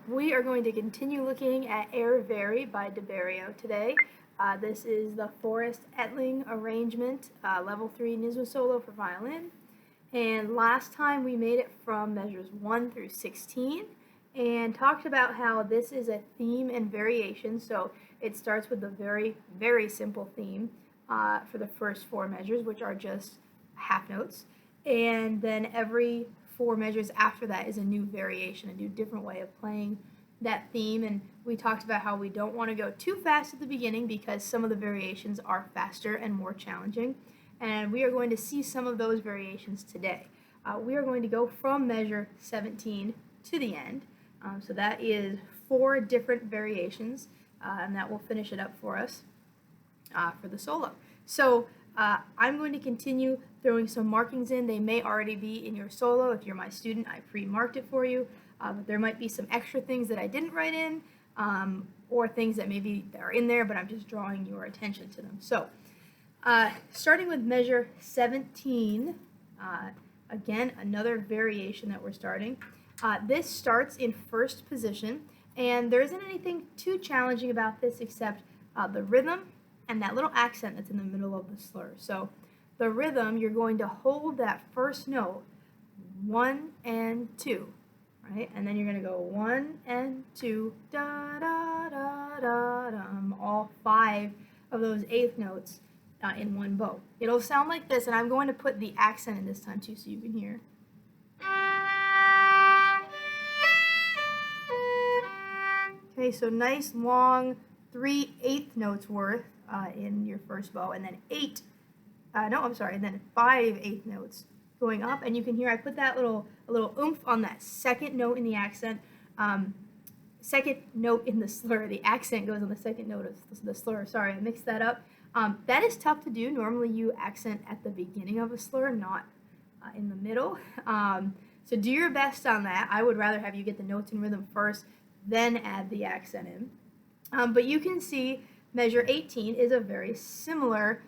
We are going to continue looking at Varie by Beriot today. This is the Forest Etling arrangement, level 3 NYSSMA solo for violin. And last time we made it from measures 1 through 16 and talked about how this is a theme and variation. So it starts with the very, very simple theme for the first 4 measures, which are just half notes. And then every 4 measures after that is a new variation, a new different way of playing that theme. And we talked about how we don't want to go too fast at the beginning because some of the variations are faster and more challenging. And we are going to see some of those variations today. We are going to go from measure 17 to the end. So that is 4 different variations, and that will finish it up for us for the solo. So I'm going to continue throwing some markings in. They may already be in your solo. If you're my student, I pre-marked it for you. But there might be some extra things that I didn't write in, or things that maybe are in there, but I'm just drawing your attention to them. So starting with measure 17, again, another variation that we're starting. This starts in first position, and there isn't anything too challenging about this except the rhythm and that little accent that's in the middle of the slur. So the rhythm, you're going to hold that first note, 1 and 2, right? And then you're going to go 1 and 2, da da da da da, all 5 of those 8th notes in one bow. It'll sound like this, and I'm going to put the accent in this time too so you can hear. Okay, so nice long 3/8 notes worth in your first bow, and then 5/8 notes going up, and you can hear I put that a little oomph on that second note in the accent, second note in the slur. The accent goes on the second note of the slur. Sorry, I mixed that up. That is tough to do. Normally you accent at the beginning of a slur, not in the middle. So do your best on that. I would rather have you get the notes and rhythm first, then add the accent in. But you can see measure 18 is a very similar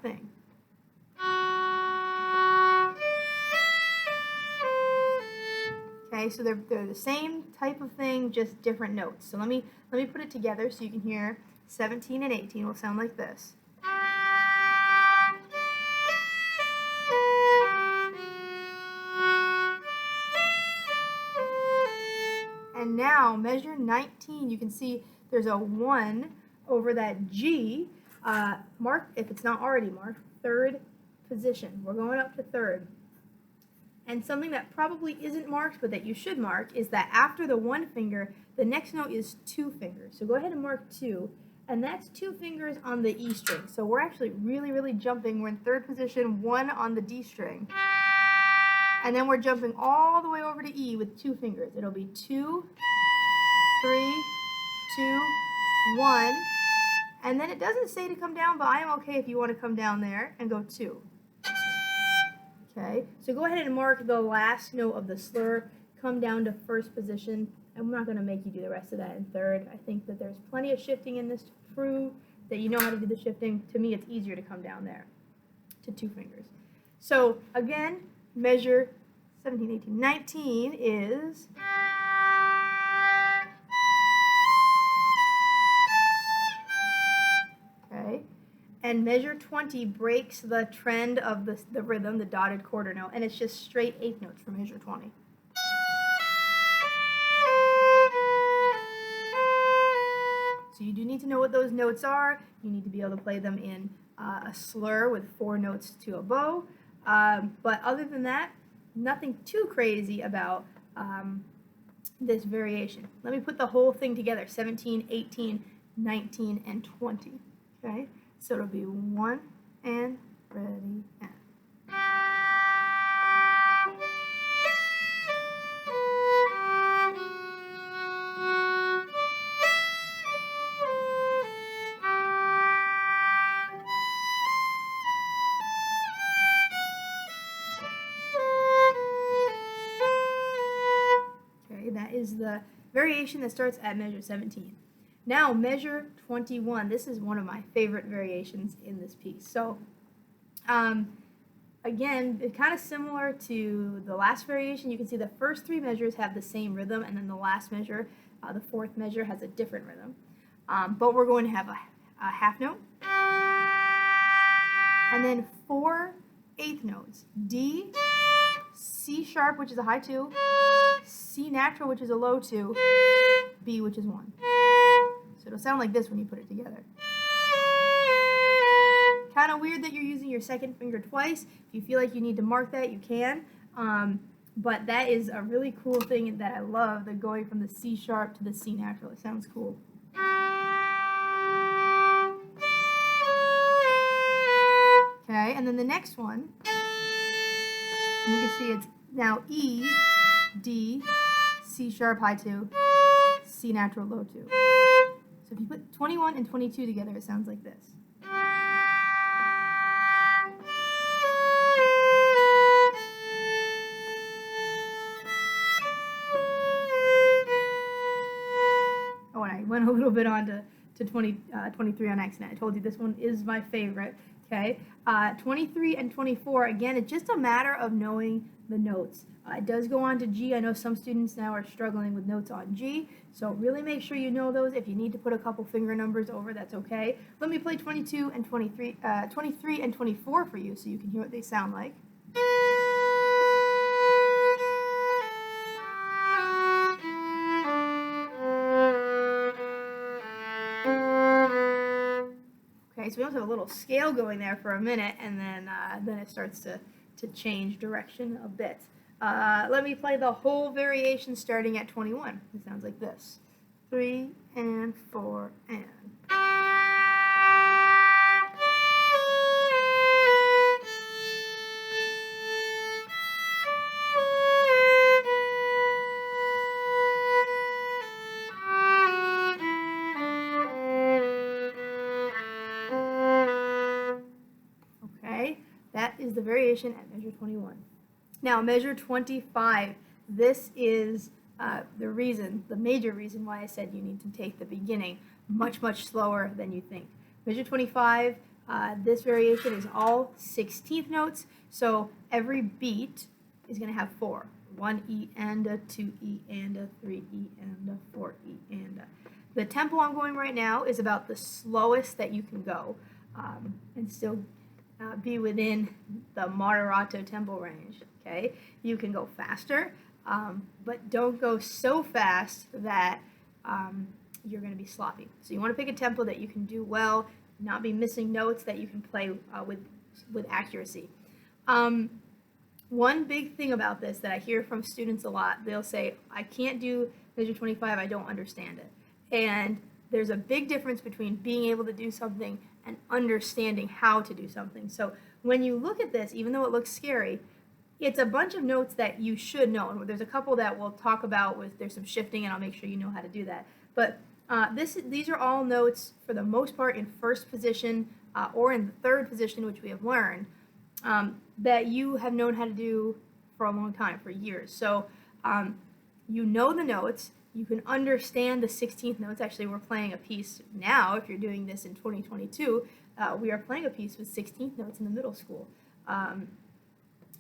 thing. Okay, so they're the same type of thing, just different notes. So let me put it together so you can hear 17 and 18 will sound like this. And now measure 19, you can see there's a 1 over that G marked, if it's not already marked, 3rd position. We're going up to 3rd. And something that probably isn't marked but that you should mark is that after the 1 finger, the next note is 2 fingers. So go ahead and mark 2, and that's 2 fingers on the E string. So we're actually really jumping. We're in 3rd position, 1 on the D string. And then we're jumping all the way over to E with 2 fingers. It'll be 2, 3, 2, 1. And then it doesn't say to come down, but I am okay if you want to come down there and go 2. Okay, so go ahead and mark the last note of the slur, come down to 1st position. I'm not going to make you do the rest of that in 3rd. I think that there's plenty of shifting in this to prove that you know how to do the shifting. To me, it's easier to come down there to 2 fingers. So again, measure 17, 18, 19 is... Okay, and measure 20 breaks the trend of the rhythm, the dotted quarter note, and it's just straight 8th notes for measure 20. So you do need to know what those notes are. You need to be able to play them in a slur with 4 notes to a bow. But other than that, nothing too crazy about this variation. Let me put the whole thing together, 17, 18, 19, and 20. Okay, so it'll be 1 and ready and. That is the variation that starts at measure 17. Now measure 21. This is one of my favorite variations in this piece. So again, it's kind of similar to the last variation. You can see the first three measures have the same rhythm, and then the last measure, the fourth measure, has a different rhythm. But we're going to have a half note, and then 4 eighth notes: D, C sharp, which is a high 2, C natural, which is a low 2, B, which is 1. So it'll sound like this when you put it together. Kind of weird that you're using your second finger twice. If you feel like you need to mark that, you can. But that is a really cool thing that I love, the going from the C sharp to the C natural. It sounds cool. Okay, and then the next one, you can see it's now E, D, C sharp high 2, C natural low 2. So if you put 21 and 22 together, it sounds like this. Oh, and I went a little bit on to 23 on accident. I told you this one is my favorite. Okay, 23 and 24, again, it's just a matter of knowing the notes. It does go on to G. I know some students now are struggling with notes on G, so really make sure you know those. If you need to put a couple finger numbers over, that's okay. Let me play 22 and 23 and 24 for you so you can hear what they sound like. Okay, so we also have a little scale going there for a minute, and then it starts to change direction a bit. Let me play the whole variation starting at 21. It sounds like this: 3 and 4 and. That is the variation at measure 21. Now, measure 25, this is the major reason why I said you need to take the beginning much slower than you think. Measure 25, this variation is all 16th notes, so every beat is going to have 4. 1 E and a, 2 E and a, 3 E and a, 4 E and a. The tempo I'm going right now is about the slowest that you can go, and still be within the moderato tempo range. Okay, you can go faster, but don't go so fast that you're going to be sloppy. So you want to pick a tempo that you can do well, not be missing notes, that you can play with accuracy. One big thing about this that I hear from students a lot, they'll say, I can't do measure 25, I don't understand it. And there's a big difference between being able to do something and understanding how to do something. So when you look at this, even though it looks scary, it's a bunch of notes that you should know. And there's a couple that we'll talk about with, there's some shifting, and I'll make sure you know how to do that. But these are all notes, for the most part, in first position or in the third position, which we have learned, that you have known how to do for a long time, for years. So you know the notes. You can understand the 16th notes. Actually, we're playing a piece now. If you're doing this in 2022, we are playing a piece with 16th notes in the middle school.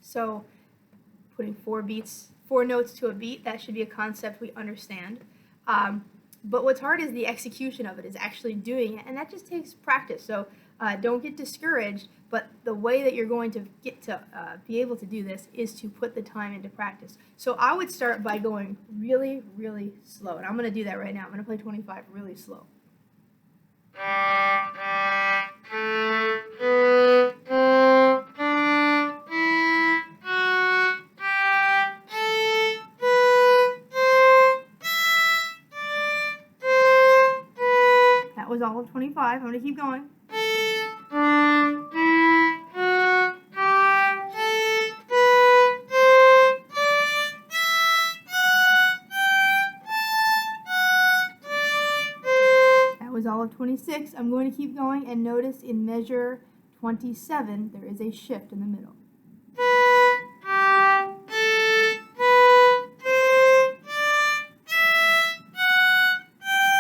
So putting 4 notes to a beat, that should be a concept we understand. But what's hard is the execution of it, is actually doing it, and that just takes practice. So don't get discouraged, but the way that you're going to get to be able to do this is to put the time into practice. So I would start by going really slow, and I'm going to do that right now. I'm going to play 25 really slow. That was all of 25. I'm going to keep going. All of 26. I'm going to keep going, and notice in measure 27 there is a shift in the middle.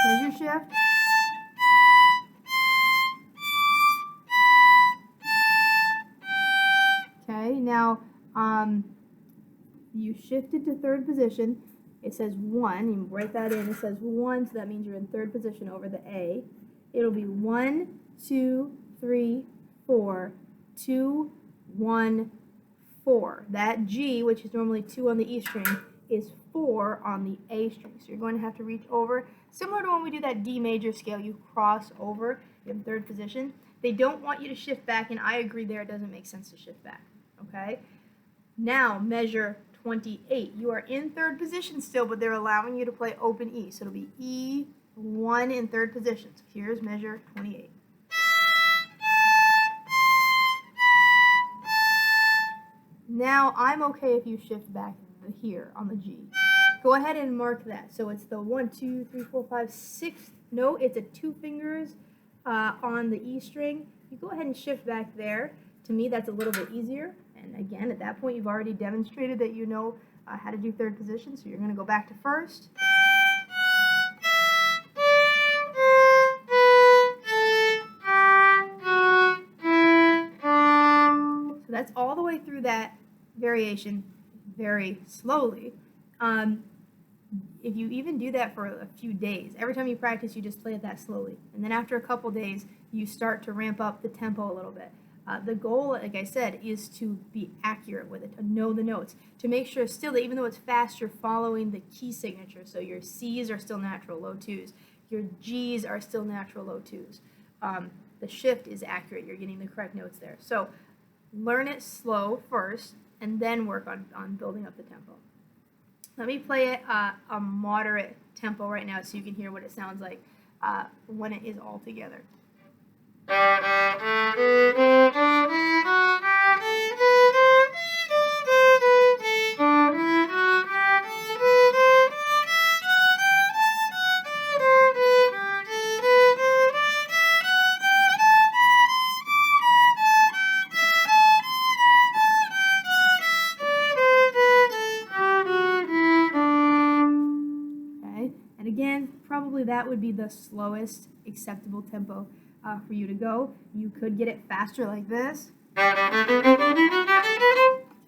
Here's your shift. Okay, You shifted to third position. It says 1. You write that in. It says 1, so that means you're in third position over the A. It'll be 1, 2, 3, 4, 2, 1, 4. That G, which is normally 2 on the E string, is 4 on the A string. So you're going to have to reach over. Similar to when we do that D major scale, you cross over in third position. They don't want you to shift back, and I agree there, it doesn't make sense to shift back. Okay? Now measure 28. You are in third position still, but they're allowing you to play open E. So it'll be E1 in third position. So here's measure 28. Now I'm okay if you shift back here on the G. Go ahead and mark that. So it's the 1, 2, 3, 4, 5, 6th note. It's a 2 fingers on the E string. You go ahead and shift back there. To me, that's a little bit easier. And again, at that point, you've already demonstrated that you know how to do third position. So you're going to go back to first. So that's all the way through that variation very slowly. If you even do that for a few days, every time you practice, you just play it that slowly. And then after a couple days, you start to ramp up the tempo a little bit. The goal, like I said, is to be accurate with it, to know the notes, to make sure still that even though it's fast, you're following the key signature. So your C's are still natural, low 2s. Your G's are still natural, low 2s. The shift is accurate. You're getting the correct notes there. So learn it slow first, and then work on building up the tempo. Let me play it a moderate tempo right now so you can hear what it sounds like when it is all together. And again, probably that would be the slowest acceptable tempo for you to go. You could get it faster like this.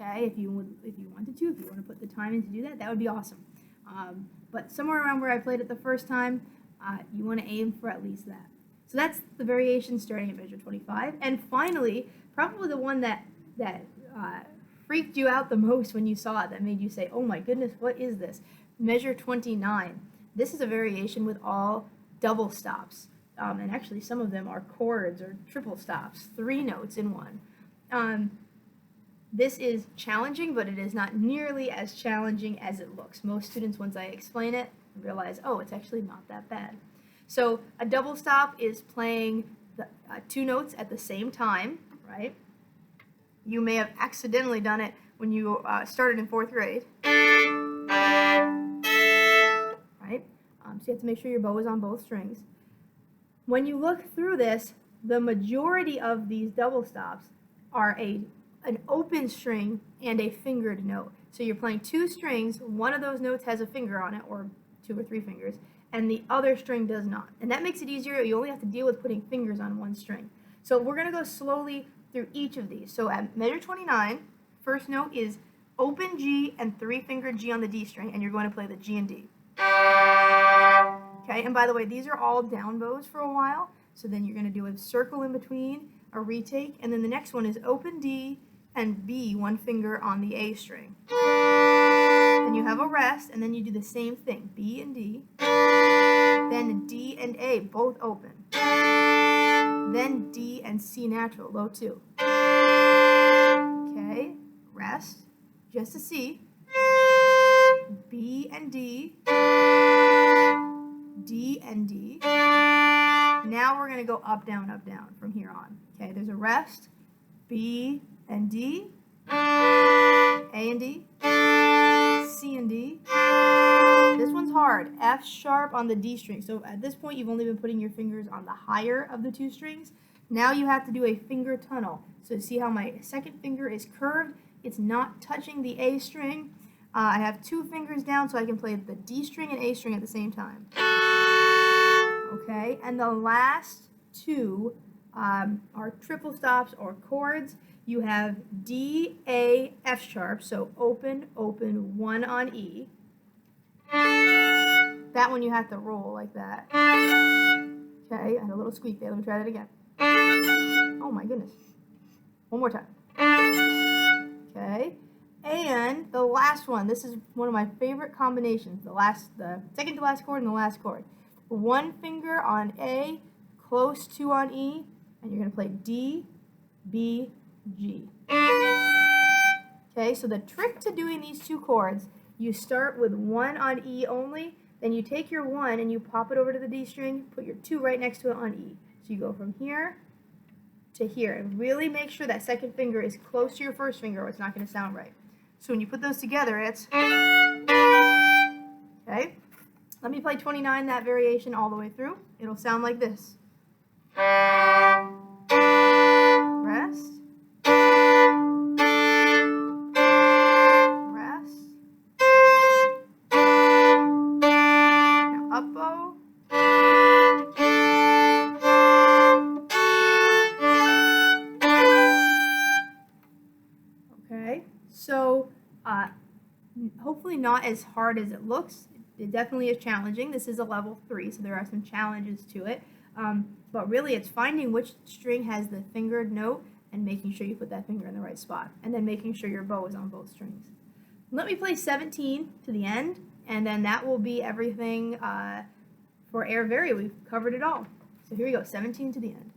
Okay, if you wanted to, if you want to put the time in to do that, that would be awesome. But somewhere around where I played it the first time, you want to aim for at least that. So that's the variation starting at measure 25. And finally, probably the one that freaked you out the most when you saw it, that made you say, oh my goodness, what is this? Measure 29. This is a variation with all double stops. And actually some of them are chords or triple stops, 3 notes in one. This is challenging, but it is not nearly as challenging as it looks. Most students, once I explain it, realize, oh, it's actually not that bad. So a double stop is playing the 2 notes at the same time, right? You may have accidentally done it when you started in 4th grade. Right? So you have to make sure your bow is on both strings. When you look through this, the majority of these double stops are an open string and a fingered note. So you're playing 2 strings, one of those notes has a finger on it, or 2 or 3 fingers, and the other string does not. And that makes it easier. You only have to deal with putting fingers on one string. So we're going to go slowly through each of these. So at measure 29, first note is open G and 3-fingered G on the D string, and you're going to play the G and D. Okay, and by the way, these are all down bows for a while. So then you're going to do a circle in between, a retake, and then the next one is open D and B, 1 finger on the A string. Then you have a rest, and then you do the same thing, B and D, then D and A, both open. Then D and C natural, low 2. Okay, rest, just a C, B and D, D and D. Now we're going to go up, down from here on. Okay, there's a rest, B and D, A and D, C and D. This one's hard, F sharp on the D string. So at this point, you've only been putting your fingers on the higher of the 2 strings. Now you have to do a finger tunnel. So see how my second finger is curved? It's not touching the A string. I have 2 fingers down so I can play the D string and A string at the same time. Okay, and the last 2 are triple stops or chords. you have D, A, F sharp, so open, open, 1 on E. That one you have to roll like that. Okay, I had a little squeak there. Let me try that again. Oh my goodness. One more time. Okay, and the last one. This is one of my favorite combinations. The second to last chord and the last chord. One finger on A, close 2 on E, and you're going to play D, B, G. Okay, so the trick to doing these two chords, you start with 1 on E only, then you take your 1 and you pop it over to the D string, put your 2 right next to it on E. So you go from here to here, and really make sure that second finger is close to your first finger or it's not going to sound right. So when you put those together, it's... Okay, let me play 29, that variation, all the way through. It'll sound like this. Rest. Up bow. Okay, so hopefully not as hard as it looks. It definitely is challenging. This is a level 3, so there are some challenges to it. But really it's finding which string has the fingered note and making sure you put that finger in the right spot, and then making sure your bow is on both strings. Let me play 17 to the end, and then that will be everything for Air Varie. We've covered it all. So here we go, 17 to the end.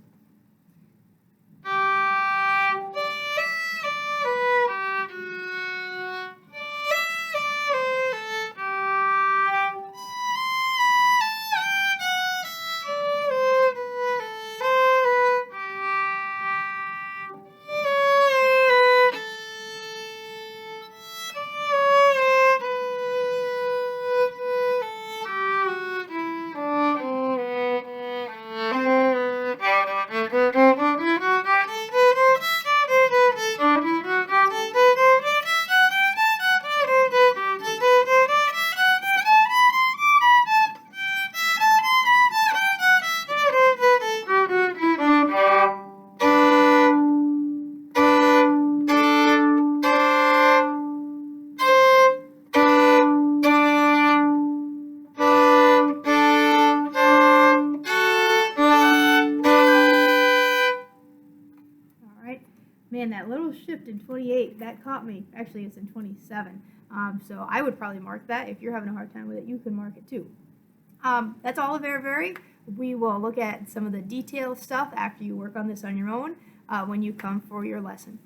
Man, that little shift in 28, that caught me. Actually, it's in 27. So I would probably mark that. If you're having a hard time with it, you can mark it too. That's all of Air Varie. We will look at some of the detailed stuff after you work on this on your own when you come for your lesson.